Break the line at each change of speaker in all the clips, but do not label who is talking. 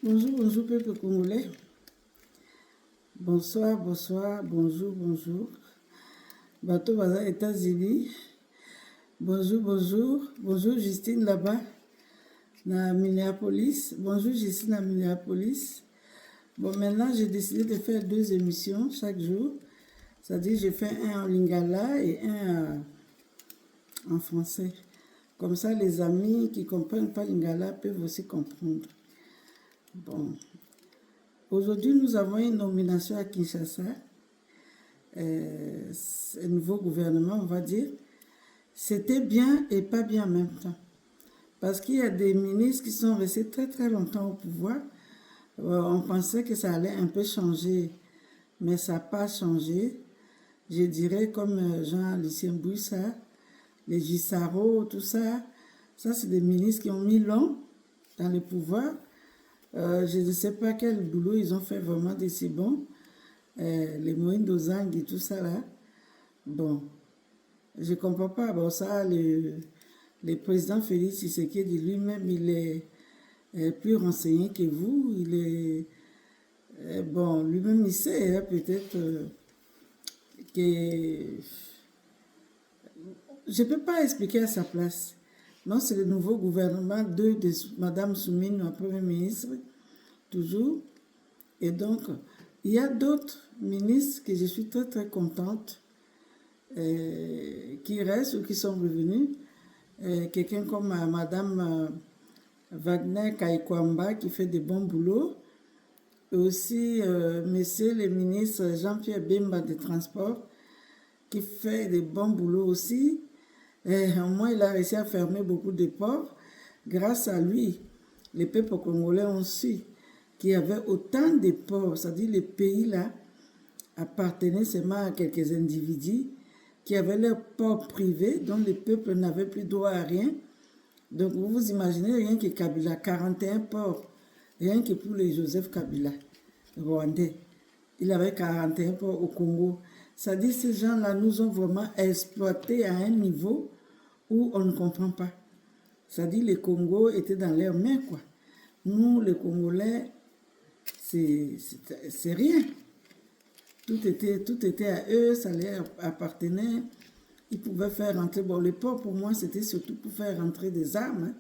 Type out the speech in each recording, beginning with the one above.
Bonjour, bonjour, peuple congolais. Bonsoir, bonsoir, bonjour, bonjour. Bateau Baza, États-Unis. Bonjour, bonjour. Bonjour, Justine là-bas, à Minneapolis. Bonjour, Justine à Minneapolis. Bon, maintenant, j'ai décidé de faire 2 émissions chaque jour. C'est-à-dire, j'ai fait un en lingala et un en français. Comme ça, les amis qui ne comprennent pas lingala peuvent aussi comprendre. Bon. Aujourd'hui, nous avons une nomination à Kinshasa. Un nouveau gouvernement, on va dire. C'était bien et pas bien en même temps. Parce qu'il y a des ministres qui sont restés très très longtemps au pouvoir. On pensait que ça allait un peu changer, mais ça n'a pas changé. Je dirais comme Jean-Lucien Bouissa, les Gisaro, tout ça. Ça, c'est des ministres qui ont mis long dans le pouvoir. Je ne sais pas quel boulot ils ont fait vraiment de si bon. Les Moïse Dozang et tout ça là. Bon, je ne comprends pas. Bon, ça, le président Félix Tshisekedi lui-même, il est plus renseigné que vous. Il est. Bon, lui-même, il sait peut-être que. Je ne peux pas expliquer à sa place. Non, c'est le nouveau gouvernement de Mme Soumine, la première ministre, toujours. Et donc, il y a d'autres ministres que je suis très très contente qui restent ou qui sont revenus. Quelqu'un comme Madame Wagner Kaikwamba qui fait de bons boulots. Et aussi Monsieur le ministre Jean-Pierre Bemba des Transports qui fait de bons boulots aussi. Au moins, il a réussi à fermer beaucoup de ports. Grâce à lui, les peuples congolais ont su qu'il y avait autant de ports, c'est-à-dire les pays-là appartenaient seulement à quelques individus qui avaient leurs ports privés dont les peuples n'avaient plus droit à rien. Donc vous vous imaginez rien que Kabila, 41 ports, rien que pour les Joseph Kabila, rwandais. Il avait 41 ports au Congo. C'est-à-dire que ces gens-là nous ont vraiment exploités à un niveau où on ne comprend pas. C'est-à-dire les Congos étaient dans leurs mains, quoi. Nous, les Congolais, c'est rien. Tout était à eux, ça leur appartenait. Ils pouvaient faire rentrer. Bon, le port, pour moi, c'était surtout pour faire rentrer des armes.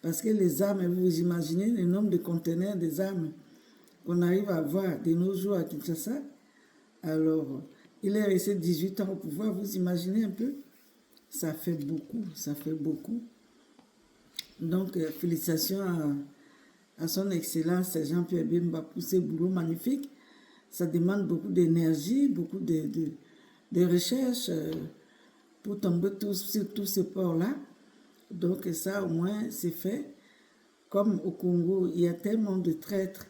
Parce que les armes, vous imaginez le nombre de conteneurs des armes qu'on arrive à avoir de nos jours à Kinshasa. Alors, il est resté 18 ans au pouvoir, vous imaginez un peu? Ça fait beaucoup, ça fait beaucoup. Donc, félicitations à son excellence Jean-Pierre Bemba pour ce boulot magnifique. Ça demande beaucoup d'énergie, beaucoup de recherche pour tomber sur tous ces ports-là. Donc ça, au moins, c'est fait. Comme au Congo, il y a tellement de traîtres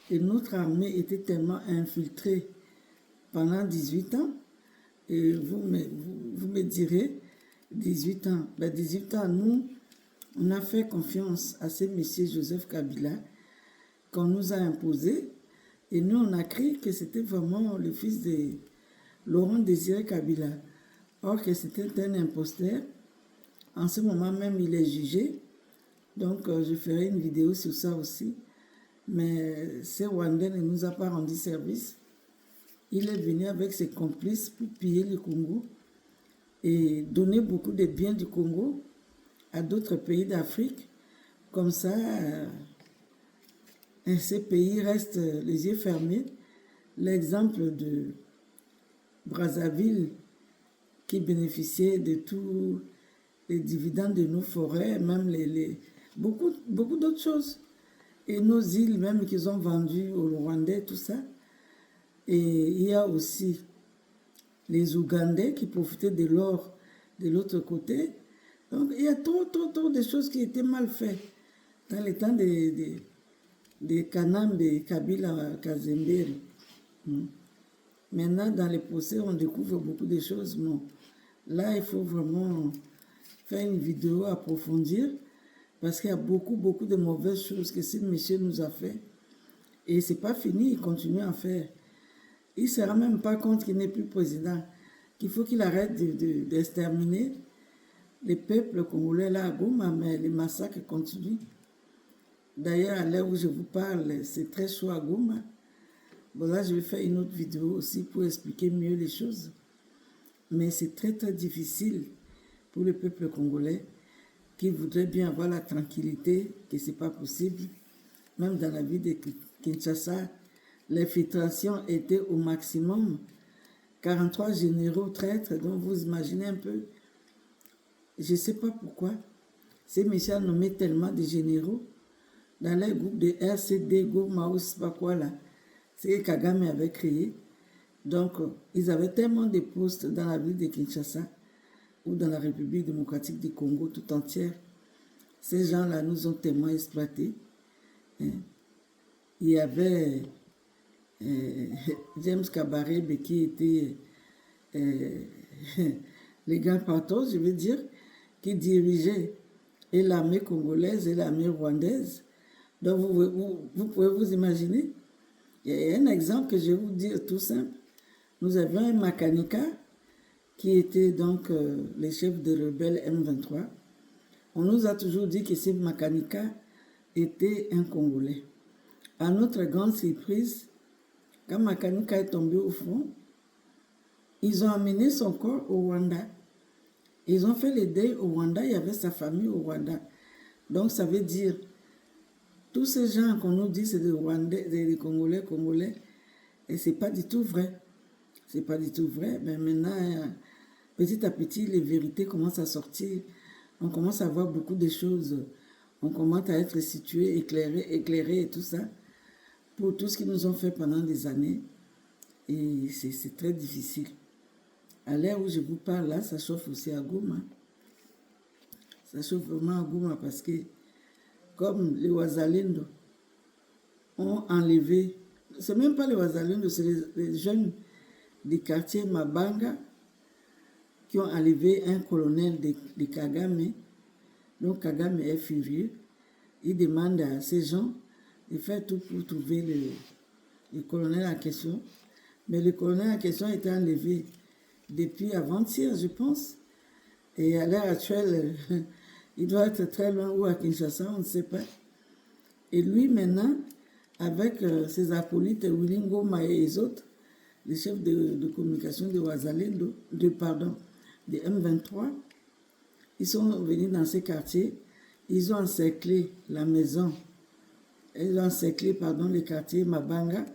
et notre armée était tellement infiltrée pendant 18 ans. Et vous me direz, 18 ans. Ben 18 ans, nous, on a fait confiance à ce monsieur Joseph Kabila qu'on nous a imposé. Et nous, on a cru que c'était vraiment le fils de Laurent Désiré Kabila. Or que c'était un imposteur. En ce moment même, il est jugé. Donc, je ferai une vidéo sur ça aussi. Mais ce Rwandais ne nous a pas rendu service. Il est venu avec ses complices pour piller le Congo et donner beaucoup de biens du Congo à d'autres pays d'Afrique. Comme ça, ces pays restent les yeux fermés. L'exemple de Brazzaville qui bénéficiait de tous les dividendes de nos forêts, même beaucoup d'autres choses. Et nos îles même qu'ils ont vendues aux Rwandais, tout ça. Et il y a aussi les Ougandais qui profitaient de l'or de l'autre côté. Donc il y a trop de choses qui étaient mal faites dans les temps des Kanam, des Kabila, Kazemberi. Maintenant, dans les procès, on découvre beaucoup de choses. Bon, là, il faut vraiment faire une vidéo approfondir parce qu'il y a beaucoup de mauvaises choses que ce monsieur nous a fait. Et c'est pas fini, il continue à faire. Il ne se rend même pas compte qu'il n'est plus président, qu'il faut qu'il arrête d'exterminer les peuples congolais là à Goma, mais les massacres continuent. D'ailleurs, à l'heure où je vous parle, c'est très chaud à Goma. Bon, là, je vais faire une autre vidéo aussi pour expliquer mieux les choses. Mais c'est très, très difficile pour le peuple congolais qui voudrait bien avoir la tranquillité, que ce n'est pas possible. Même dans la ville de Kinshasa, l'infiltration était au maximum. 43 généraux traîtres, donc vous imaginez un peu. Je ne sais pas pourquoi. Ces messieurs nommaient tellement de généraux dans les groupes de RCD, Goma ou pas quoi là. C'est que Kagame avait créé. Donc, ils avaient tellement de postes dans la ville de Kinshasa ou dans la République démocratique du Congo tout entière. Ces gens-là nous ont tellement exploités. Hein. Il y avait James Kabarebe qui était les grands patrons, je veux dire, qui dirigeait et l'armée congolaise et l'armée rwandaise. Donc vous pouvez vous imaginer. Il y a un exemple que je vais vous dire tout simple. Nous avions un Makanika qui était donc le chef de rebelles M23. On nous a toujours dit que ce Makanika était un Congolais. À notre grande surprise, quand Makanika est tombé au front, ils ont amené son corps au Rwanda. Ils ont fait le deuil au Rwanda, il y avait sa famille au Rwanda. Donc ça veut dire, tous ces gens qu'on nous dit c'est des Rwandais, des Congolais, et c'est pas du tout vrai. C'est pas du tout vrai, mais maintenant, petit à petit, les vérités commencent à sortir. On commence à voir beaucoup de choses. On commence à être situé, éclairé et tout ça, pour tout ce qu'ils nous ont fait pendant des années. Et c'est très difficile. À l'heure où je vous parle là, ça chauffe aussi à Goma. Ça chauffe vraiment à Goma parce que, comme les Wazalendo ont enlevé, c'est même pas les Wazalendo, c'est les jeunes du quartier Mabanga qui ont enlevé un colonel de Kagame. Donc Kagame est furieux. Il demande à ces gens de faire tout pour trouver le colonel en question. Mais le colonel en question a été enlevé depuis avant-hier, je pense. Et à l'heure actuelle, il doit être très loin ou à Kinshasa, on ne sait pas. Et lui, maintenant, avec ses acolytes, Willy Ngoma et les autres, les chefs de communication de Wazalendo, de M23, ils sont venus dans ces quartiers, ils ont encerclé la maison, ils ont encerclé, les quartiers Mabanga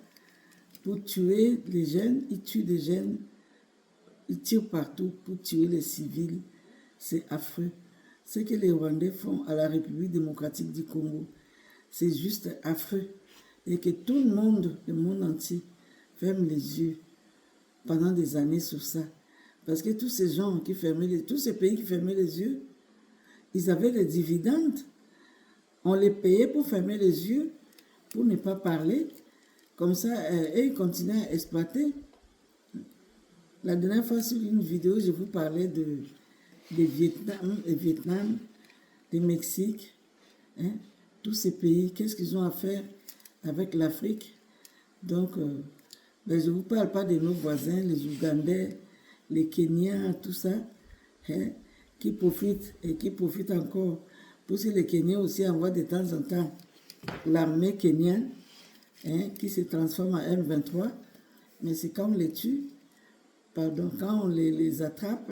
pour tuer les jeunes, ils tuent des jeunes, ils tirent partout pour tuer les civils. C'est affreux. Ce que les Rwandais font à la République démocratique du Congo, c'est juste affreux. Et que tout le monde entier, ferme les yeux pendant des années sur ça. Parce que tous ces gens qui fermaient tous ces pays qui fermaient les yeux, ils avaient des dividendes. On les payait pour fermer les yeux, pour ne pas parler. Comme ça, et ils continuaient à exploiter. La dernière fois, sur une vidéo, je vous parlais de Vietnam, du Mexique, hein, tous ces pays, qu'est-ce qu'ils ont à faire avec l'Afrique. Donc, je ne vous parle pas de nos voisins, les Ougandais, les Kenyans, tout ça, hein, qui profitent et qui profitent encore. Parce que les Kenyans aussi envoient de temps en temps l'armée kenyane, hein, qui se transforme en M23, mais c'est quand on les tue, quand on les attrape,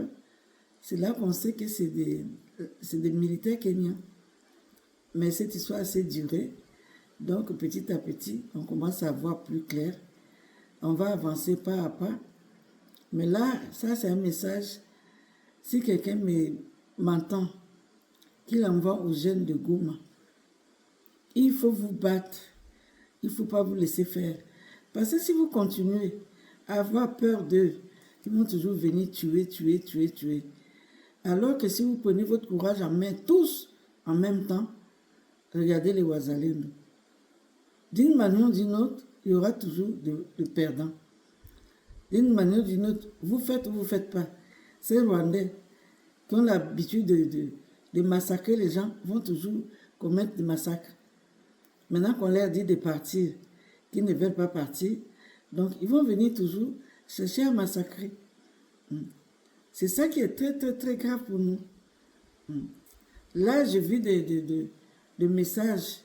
c'est là qu'on sait que c'est des militaires kenyans. Mais cette histoire a assez duré, donc petit à petit, on commence à voir plus clair. On va avancer pas à pas. Mais là, ça c'est un message. Si quelqu'un m'entend, qu'il envoie aux jeunes de Goma, il faut vous battre. Il ne faut pas vous laisser faire. Parce que si vous continuez à avoir peur d'eux, ils vont toujours venir tuer. Alors que si vous prenez votre courage en main, tous en même temps, regardez les Wazalendo. D'une manière ou d'une autre, il y aura toujours de perdants. D'une manière ou d'une autre, vous faites ou vous ne faites pas. Ces Rwandais qui ont l'habitude de massacrer les gens vont toujours commettre des massacres. Maintenant qu'on leur dit de partir, qu'ils ne veulent pas partir, donc ils vont venir toujours chercher à massacrer. C'est ça qui est très, très, très grave pour nous. Là, j'ai vu des messages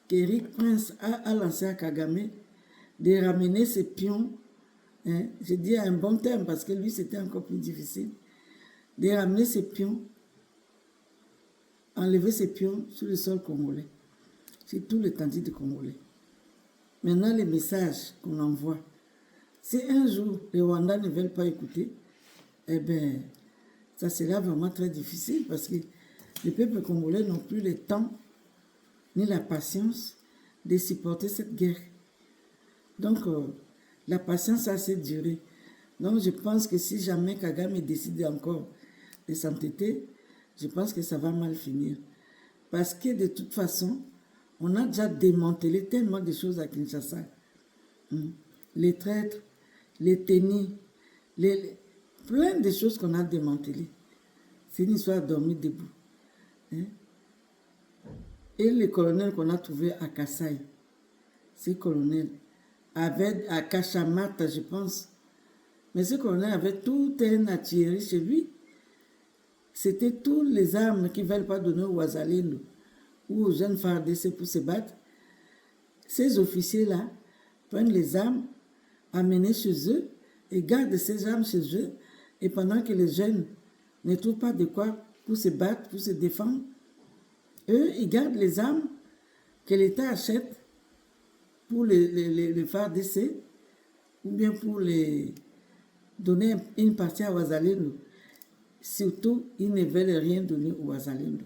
qu'Eric Prince a lancé à Kagame de ramener ses pions, hein, je dis un bon terme parce que lui c'était encore plus difficile, de ramener ses pions, enlever ses pions sur le sol congolais, sur tout l'étendue du Congolais. Maintenant, les messages qu'on envoie, si un jour les Rwandais ne veulent pas écouter, eh bien, ça sera vraiment très difficile parce que les peuples congolais n'ont plus le temps ni la patience de supporter cette guerre. Donc, la patience a assez duré. Donc, je pense que si jamais Kagame décide encore de s'entêter, je pense que ça va mal finir. Parce que de toute façon, on a déjà démantelé tellement de choses à Kinshasa. Les traîtres, les tennis, plein de choses qu'on a démantelées. C'est une histoire dormir debout. Hein? Et les colonels qu'on a trouvés à Kassai, ces colonels, avaient à Kachamata, je pense, mais ce colonel avait tout un artillerie chez lui. C'était toutes les armes qu'ils ne veulent pas donner aux Wazalendo ou aux jeunes FARDC pour se battre. Ces officiers-là prennent les armes, amenées chez eux et gardent ces armes chez eux. Et pendant que les jeunes ne trouvent pas de quoi pour se battre, pour se défendre, eux, ils gardent les armes que l'État achète pour les FARDC ou bien pour les donner une partie à Wazalendo. Surtout, ils ne veulent rien donner aux Wazalendo.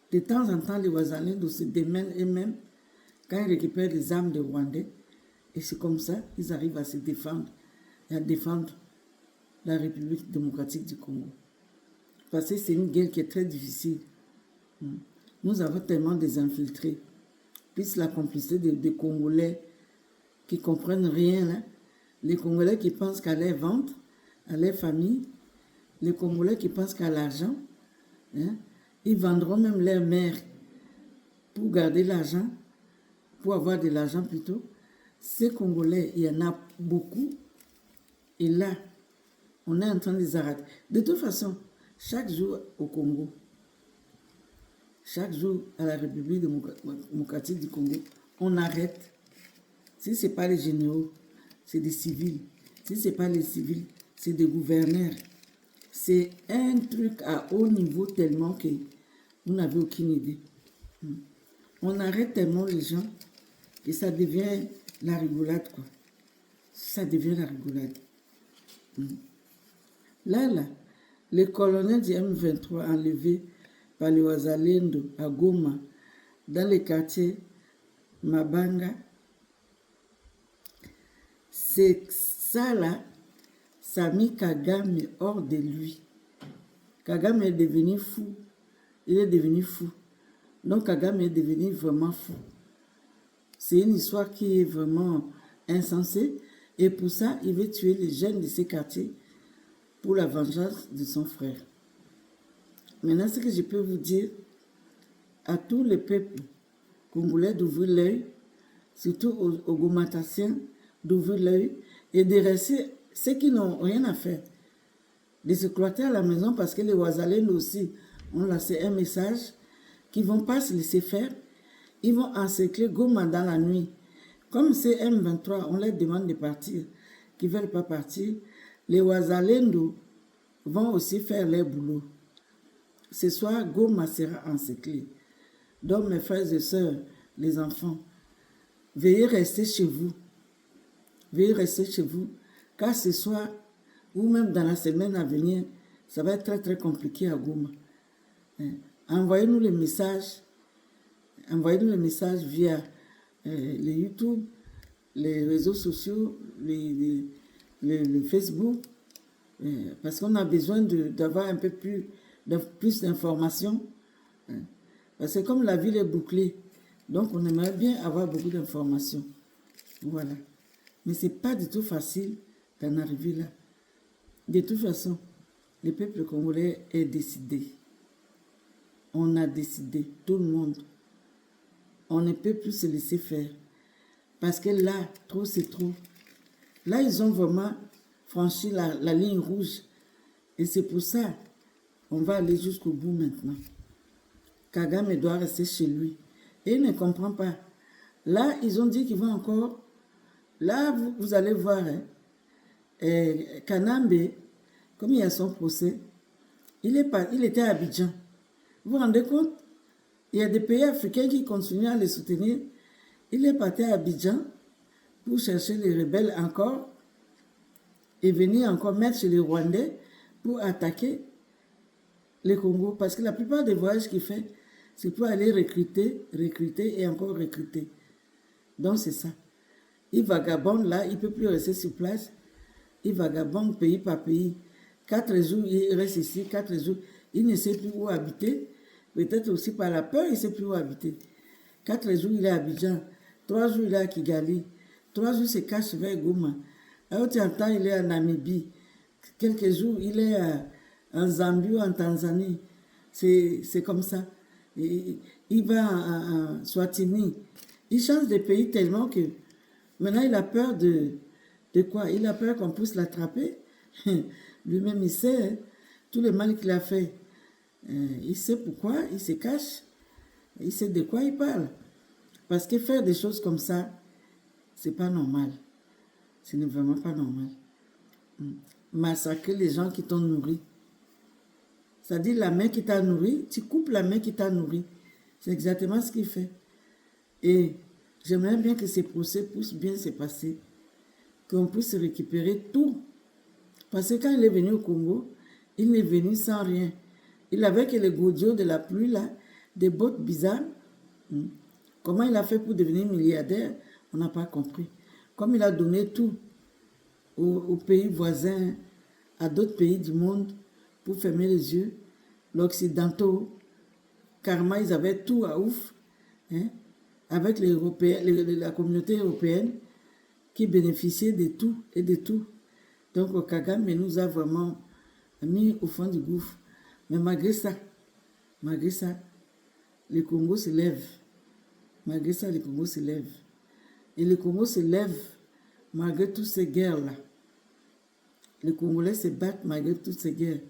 De temps en temps, les Wazalendo se démènent eux-mêmes quand ils récupèrent les armes des Rwandais. Et c'est comme ça qu'ils arrivent à se défendre et à défendre la République démocratique du Congo. Parce que c'est une guerre qui est très difficile. Nous avons tellement des infiltrés. Plus la complicité des Congolais qui ne comprennent rien. Là. Les Congolais qui pensent qu'à leur ventre, à leur famille, les Congolais qui pensent qu'à l'argent, hein, ils vendront même leur mère pour garder l'argent, pour avoir de l'argent plutôt. Ces Congolais, il y en a beaucoup. Et là, on est en train de les arrêter. De toute façon, chaque jour au Congo, chaque jour à la République démocratique du Congo, on arrête. Si ce n'est pas les généraux, c'est des civils. Si ce n'est pas les civils, c'est des gouverneurs. C'est un truc à haut niveau tellement que vous n'avez aucune idée. On arrête tellement les gens que ça devient la rigolade, quoi. Ça devient la rigolade. Là, les colonels du M23 enlevés par les Wazalendo à Goma, dans les quartiers Mabanga, c'est ça là, ça a mis Kagame hors de lui. Kagame est devenu fou. Il est devenu fou. Donc Kagame est devenu vraiment fou. C'est une histoire qui est vraiment insensée. Et pour ça, il veut tuer les jeunes de ces quartiers pour la vengeance de son frère. Maintenant, ce que je peux vous dire à tous les peuples congolais d'ouvrir l'œil, surtout aux Gomatassiens d'ouvrir l'œil et de rester ceux qui n'ont rien à faire, de se cloîtrer à la maison parce que les Wazalendo aussi ont lancé un message qu'ils ne vont pas se laisser faire. Ils vont encercler Goma dans la nuit. Comme c'est M23, on leur demande de partir, qu'ils ne veulent pas partir, les Wazalendo vont aussi faire leur boulot. Ce soir, Goma sera encerclé. Donc, mes frères et sœurs, les enfants, veuillez rester chez vous. Veuillez rester chez vous, car ce soir, ou même dans la semaine à venir, ça va être très très compliqué à Goma. Envoyez-nous les messages via les YouTube, les réseaux sociaux, le Facebook, parce qu'on a besoin d'avoir un peu plus d'informations. Parce que comme la ville est bouclée, donc on aimerait bien avoir beaucoup d'informations. Voilà. Mais ce n'est pas du tout facile d'en arriver là. De toute façon, le peuple congolais est décidé. On a décidé, tout le monde. On ne peut plus se laisser faire. Parce que là, trop c'est trop. Là, ils ont vraiment franchi la ligne rouge. Et c'est pour ça qu'on va aller jusqu'au bout maintenant. Kagame doit rester chez lui. Et il ne comprend pas. Là, ils ont dit qu'ils vont encore... Là, vous allez voir, hein, Kanambe, comme il y a son procès, il était à Abidjan. Vous vous rendez compte? Il y a des pays africains qui continuent à les soutenir. Il est parti à Abidjan pour chercher les rebelles encore et venir encore mettre chez les Rwandais pour attaquer le Congo. Parce que la plupart des voyages qu'il fait, c'est pour aller recruter et encore recruter. Donc c'est ça. Il vagabonde là, il ne peut plus rester sur place. Il vagabonde pays par pays. 4 jours, il reste ici, 4 jours. Il ne sait plus où habiter. Peut-être aussi par la peur, il ne sait plus où habiter. 4 jours, il est à Abidjan. 3 jours, il est à Kigali. 3 jours, il se cache vers Goma. À autre temps, il est en Namibie. Quelques jours, il est en Zambie ou en Tanzanie. C'est comme ça. Il va en Swatini. Il change de pays tellement que maintenant, il a peur de quoi? Il a peur qu'on puisse l'attraper. Lui-même, il sait, hein, tout le mal qu'il a fait. Il sait pourquoi, il se cache. Il sait de quoi il parle. Parce que faire des choses comme ça, c'est pas normal. Ce n'est vraiment pas normal. Massacrer les gens qui t'ont nourri. C'est-à-dire la main qui t'a nourri, tu coupes la main qui t'a nourri. C'est exactement ce qu'il fait. Et j'aimerais bien que ces procès puissent bien se passer. Qu'on puisse récupérer tout. Parce que quand il est venu au Congo, il n'est venu sans rien. Il avait que les godillots de la pluie, là, des bottes bizarres. Comment il a fait pour devenir milliardaire, on n'a pas compris. Comme il a donné tout aux pays voisins, à d'autres pays du monde, pour fermer les yeux, l'Occidentaux, carrément, ils avaient tout à ouf, hein, avec les Européens, la communauté européenne, qui bénéficiait de tout et de tout. Donc, Kagame nous a vraiment mis au fond du gouffre. Mais malgré ça, le Congo se lève. Malgré ça, le Congo se lève. Et le Congo se lève malgré toutes ces guerres-là. Les Congolais se battent malgré toutes ces guerres.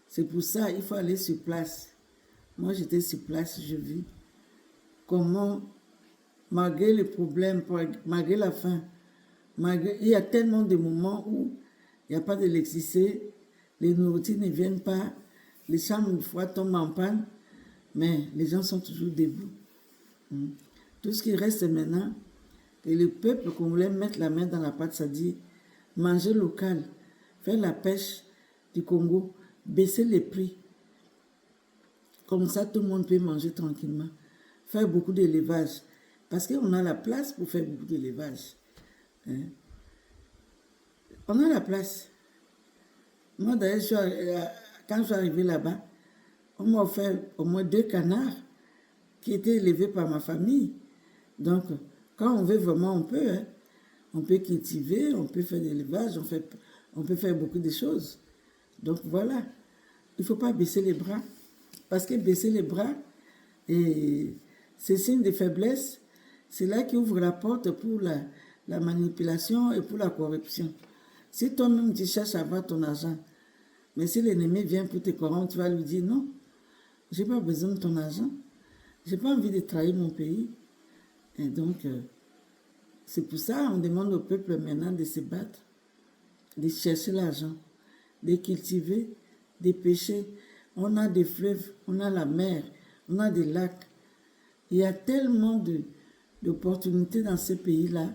C'est pour ça qu'il faut aller sur place. Moi, j'étais sur place, je vis comment, malgré les problèmes, malgré la faim, il y a tellement de moments où il n'y a pas d'électricité, les nourritures ne viennent pas, les chambres froides tombent en panne, mais les gens sont toujours debout. Tout ce qui reste maintenant, que le peuple congolais mette la main dans la pâte, c'est-à-dire manger local, faire la pêche du Congo, baisser les prix. Comme ça, tout le monde peut manger tranquillement. Faire beaucoup d'élevage. Parce qu'on a la place pour faire beaucoup d'élevage. Hein? On a la place. Moi, d'ailleurs, quand je suis arrivé là-bas, on m'a offert au moins 2 canards qui étaient élevés par ma famille. Donc, quand on veut vraiment, on peut. Hein? On peut cultiver, on peut faire de l'élevage, on peut faire beaucoup de choses. Donc, voilà. Il ne faut pas baisser les bras. Parce que baisser les bras, c'est signe de faiblesse. C'est là qui ouvre la porte pour la manipulation et pour la corruption. Si toi-même tu cherches à avoir ton argent, mais si l'ennemi vient pour te corrompre, tu vas lui dire non, je n'ai pas besoin de ton argent, je n'ai pas envie de trahir mon pays. Et donc, c'est pour ça qu'on demande au peuple maintenant de se battre, de chercher l'argent, de cultiver, de pêcher. On a des fleuves, on a la mer, on a des lacs. Il y a tellement d'opportunités dans ces pays-là.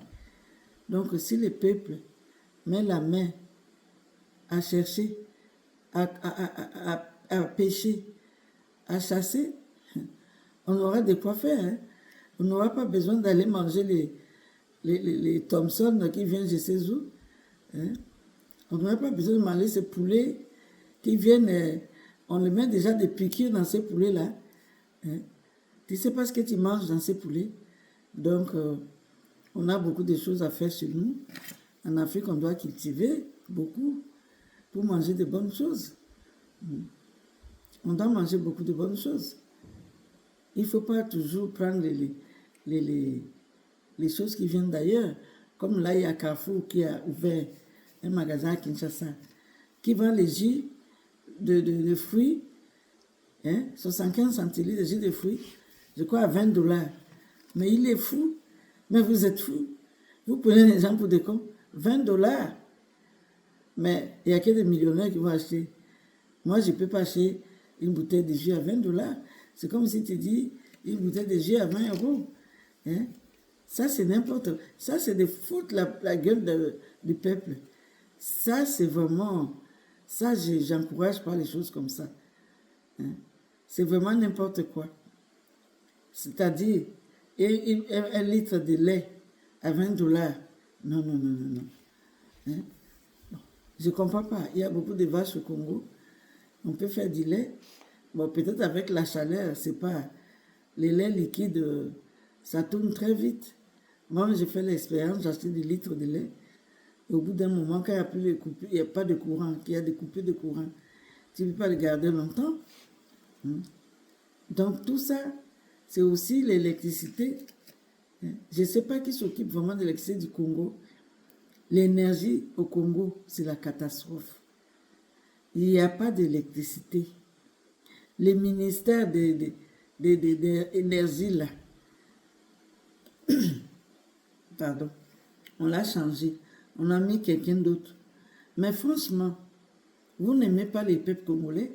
Donc, si le peuple met la main à chercher, à pêcher, à chasser, on aura de quoi faire. Hein? On n'aura pas besoin d'aller manger les Thompson qui viennent je sais où. Hein? On n'aura pas besoin de manger ces poulets qui viennent... on les met déjà des piqûres dans ces poulets-là. Hein? Tu ne sais pas ce que tu manges dans ces poulets. Donc, on a beaucoup de choses à faire chez nous. En Afrique, on doit cultiver beaucoup pour manger de bonnes choses. On doit manger beaucoup de bonnes choses. Il ne faut pas toujours prendre les choses qui viennent d'ailleurs. Comme là, il y a Carrefour qui a ouvert un magasin à Kinshasa qui vend les jus de fruits, hein, 75 centilitres de jus de fruits, je crois à $20. Mais il est fou. Mais vous êtes fou. Vous prenez les gens pour des cons. 20 $. Mais il n'y a que des millionnaires qui vont acheter. Moi, je ne peux pas acheter une bouteille de jus à 20 $. C'est comme si tu dis une bouteille de jus à 20 €. Hein? Ça, c'est n'importe quoi. Ça, c'est de foutre la gueule du peuple. Ça, c'est vraiment... Ça, j'encourage pas les choses comme ça. Hein? C'est vraiment n'importe quoi. C'est-à-dire, un litre de lait à 20 $. Non, non, non, non, non. Hein? Bon, je ne comprends pas. Il y a beaucoup de vaches au Congo. On peut faire du lait. Bon, peut-être avec la chaleur, c'est pas... Les laits liquides, ça tourne très vite. Moi, j'ai fait l'expérience, j'ai acheté des litres de lait. Et au bout d'un moment, quand il n'y a pas de courant, qu'il y a des coupures de courant, tu ne peux pas le garder longtemps. Hein? Donc, tout ça, c'est aussi l'électricité. Je ne sais pas qui s'occupe vraiment de l'électricité du Congo. L'énergie au Congo, c'est la catastrophe. Il n'y a pas d'électricité. Les ministères de l'énergie, là, pardon, on l'a changé. On a mis quelqu'un d'autre. Mais franchement, vous n'aimez pas les peuples congolais?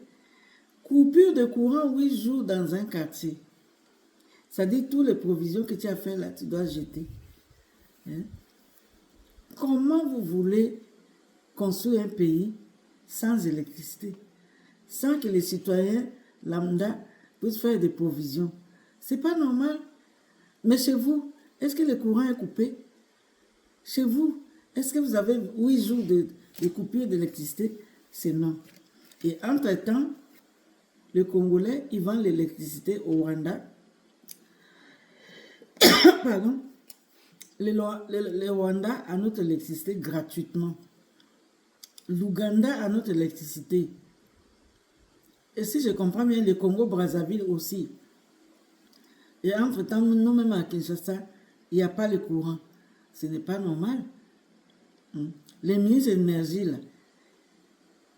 Coupure de courant 8 jours dans un quartier. Ça dit toutes les provisions que tu as fait là, tu dois jeter. Hein? Comment vous voulez construire un pays sans électricité, sans que les citoyens lambda puissent faire des provisions? C'est pas normal. Mais chez vous, est-ce que le courant est coupé? Chez vous, est-ce que vous avez 8 jours de coupure d'électricité? C'est non. Et entre-temps, les Congolais, ils vendent l'électricité au Rwanda. Pardon. Le Rwanda a notre électricité gratuitement. L'Ouganda a notre électricité. Et si je comprends bien, le Congo-Brazzaville aussi. Et entre-temps, nous-mêmes à Kinshasa, il n'y a pas le courant. Ce n'est pas normal. Les ministres de l'énergie, là,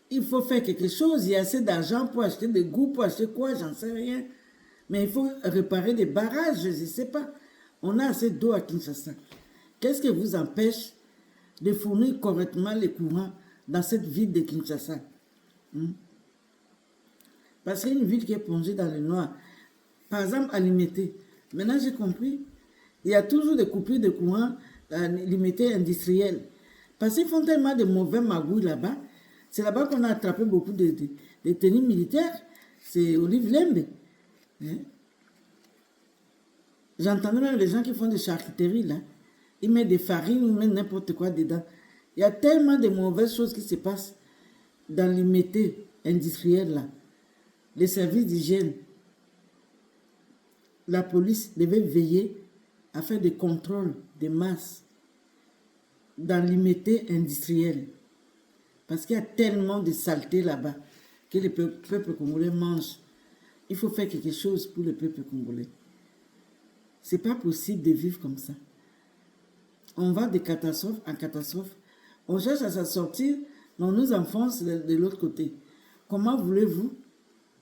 il faut faire quelque chose. Il y a assez d'argent pour acheter des groupes, pour acheter quoi, j'en sais rien. Mais il faut réparer des barrages, je ne sais pas. On a assez d'eau à Kinshasa. Qu'est-ce qui vous empêche de fournir correctement les courants dans cette ville de Kinshasa? Parce qu'il y a une ville qui est plongée dans le noir. Par exemple, à Limité. Maintenant, j'ai compris. Il y a toujours des coupures de courant à Limité industriel. Parce qu'ils font tellement de mauvais magouilles là-bas. C'est là-bas qu'on a attrapé beaucoup de tenues militaires. C'est Olive Lembe. Hein? J'entendais même les gens qui font des charcuteries là. Ils mettent des farines, ils mettent n'importe quoi dedans. Il y a tellement de mauvaises choses qui se passent dans les métiers industriels là. Les services d'hygiène. La police devait veiller à faire des contrôles de masse dans les métiers industriels. Parce qu'il y a tellement de saleté là-bas que le peuple congolais mange. Il faut faire quelque chose pour le peuple congolais. C'est pas possible de vivre comme ça. On va de catastrophe en catastrophe. On cherche à s'en sortir, mais on nous enfonce de l'autre côté. Comment voulez-vous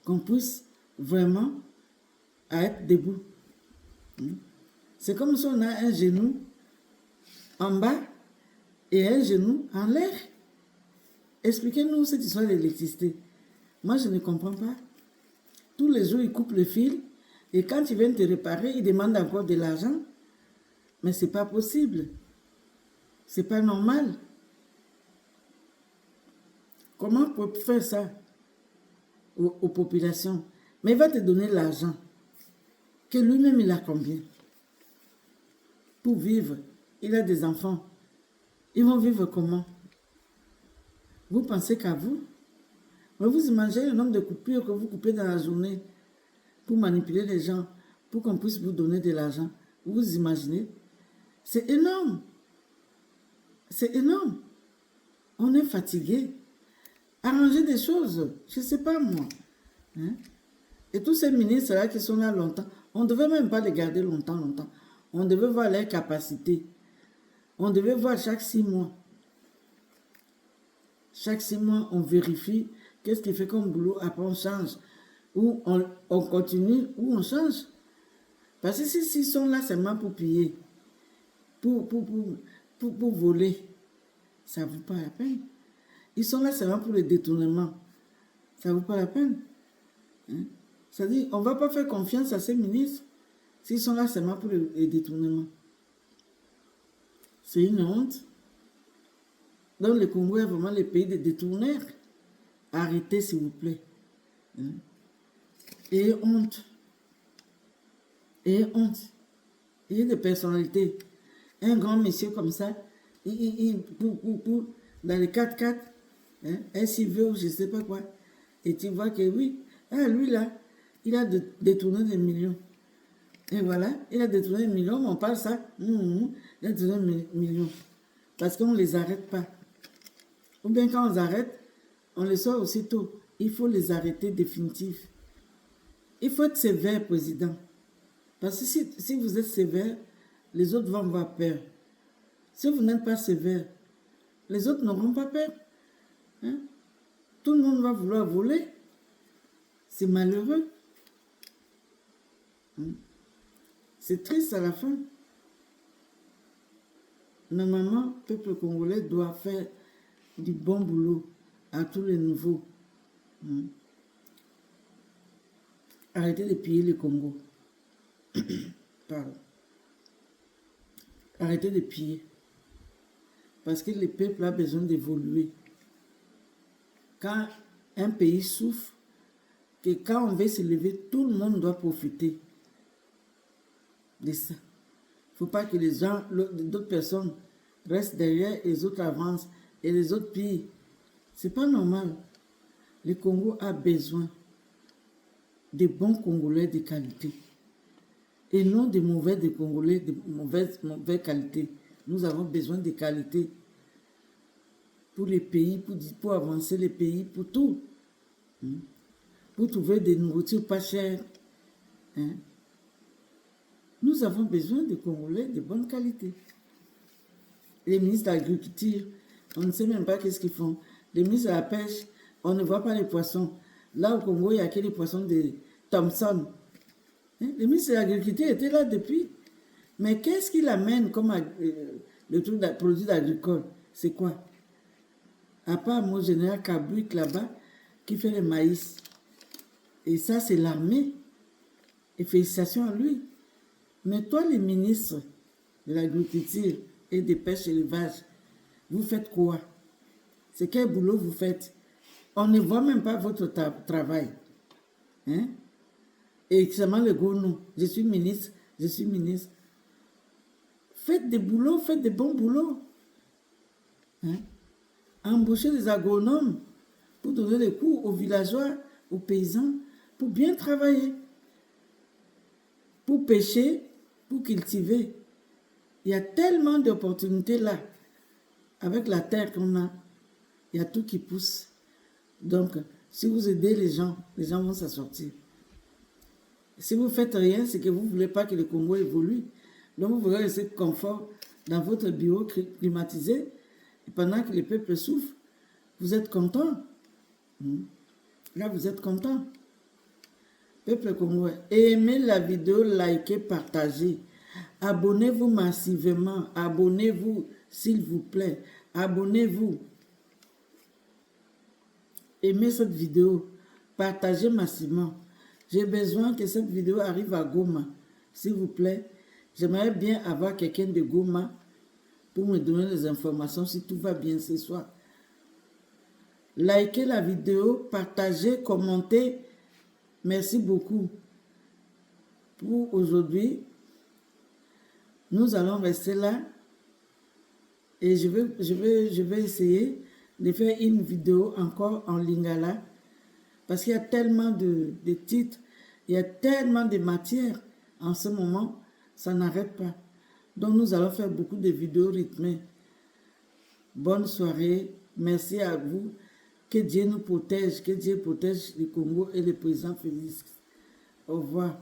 qu'on puisse vraiment être debout? C'est comme si on a un genou en bas et un genou en l'air. Expliquez-nous cette histoire d'électricité. Moi, je ne comprends pas. Tous les jours, ils coupent le fil et quand ils viennent te réparer, ils demandent encore de l'argent. Mais ce n'est pas possible. Ce n'est pas normal. Comment on peut faire ça aux populations? Mais il va te donner l'argent. Que lui-même, il a combien? Pour vivre, il a des enfants. Ils vont vivre comment? Vous pensez qu'à vous? Mais vous imaginez le nombre de coupures que vous coupez dans la journée pour manipuler les gens, pour qu'on puisse vous donner de l'argent. Vous imaginez? C'est énorme. C'est énorme. On est fatigué. Arranger des choses, je ne sais pas moi. Hein? Et tous ces ministres-là qui sont là longtemps, on ne devait même pas les garder longtemps. On devait voir leurs capacités. On devait voir chaque 6 mois. Chaque 6 mois, on vérifie qu'est-ce qu'il fait comme boulot. Après, on change. Ou on continue, ou on change. Parce que s'ils sont là seulement pour piller, pour voler, ça ne vaut pas la peine. Ils sont là seulement pour le détournement. Ça ne vaut pas la peine. Hein? C'est-à-dire, on ne va pas faire confiance à ces ministres s'ils sont là seulement pour le détournement. C'est une honte. Donc, le Congo est vraiment le pays des détourneurs. Arrêtez, s'il vous plaît. Hein? Et honte. Et honte. Il y a des personnalités. Un grand monsieur comme ça, dans les 4x4, hein, SUV ou je ne sais pas quoi. Et tu vois que oui, lui là, il a détourné des millions. Et voilà, il a détourné des millions, on parle ça, il a détourné des millions. Parce qu'on ne les arrête pas. Ou bien quand on les arrête, on les sort aussitôt. Il faut les arrêter définitivement. Il faut être sévère, président. Parce que si vous êtes sévère, les autres vont avoir peur. Si vous n'êtes pas sévère, les autres n'auront pas peur. Hein? Tout le monde va vouloir voler. C'est malheureux. Hein? C'est triste à la fin. Normalement, le peuple congolais doit faire du bon boulot à tous les niveaux. Hein? Arrêtez de piller le Congo. Pardon. Arrêtez de piller. Parce que le peuple a besoin d'évoluer. Quand un pays souffre, que quand on veut se lever, tout le monde doit profiter de ça. Il ne faut pas que les gens, d'autres personnes restent derrière et les autres avancent et les autres pillent. Ce n'est pas normal. Le Congo a besoin de bons Congolais de qualité. Et non de mauvais de Congolais de mauvaise qualité. Nous avons besoin de qualité pour les pays, pour avancer les pays, pour tout. Pour trouver des nourritures pas chères. Hein? Nous avons besoin de Congolais de bonne qualité. Les ministres de l'Agriculture, on ne sait même pas qu'est-ce qu'ils font. Les ministres de la Pêche, on ne voit pas les poissons. Là au Congo, il n'y a que les poissons de Thomson. Le ministre de l'Agriculture était là depuis. Mais qu'est-ce qu'il amène comme le truc de produits agricoles? C'est quoi? À part mon général Kabouik là-bas, qui fait le maïs. Et ça, c'est l'armée. Et félicitations à lui. Mais toi, les ministres de l'Agriculture et des pêches et l'élevage, vous faites quoi? C'est quel boulot vous faites? On ne voit même pas votre travail. Hein? Et seulement le gros nom. Je suis ministre, je suis ministre. Faites des boulots, faites des bons boulots. Hein? Embauchez des agronomes pour donner des cours aux villageois, aux paysans, pour bien travailler. Pour pêcher, pour cultiver. Il y a tellement d'opportunités là. Avec la terre qu'on a, il y a tout qui pousse. Donc, si vous aidez les gens vont s'en sortir. Si vous ne faites rien, c'est que vous ne voulez pas que le Congo évolue. Donc, vous voulez rester confort dans votre bureau climatisé. Et pendant que le peuple souffre, vous êtes content. Là, vous êtes content. Peuple congolais, aimez la vidéo, likez, partagez. Abonnez-vous massivement. Abonnez-vous, s'il vous plaît. Abonnez-vous. Aimez cette vidéo. Partagez massivement. J'ai besoin que cette vidéo arrive à Goma. S'il vous plaît, j'aimerais bien avoir quelqu'un de Goma pour me donner les informations si tout va bien ce soir. Likez la vidéo, partagez, commentez. Merci beaucoup. Pour aujourd'hui, nous allons rester là et je vais essayer de faire une vidéo encore en lingala. Parce qu'il y a tellement de titres, il y a tellement de matières en ce moment, ça n'arrête pas. Donc nous allons faire beaucoup de vidéos rythmées. Bonne soirée, merci à vous. Que Dieu nous protège, que Dieu protège le Congo et le président Félix. Au revoir.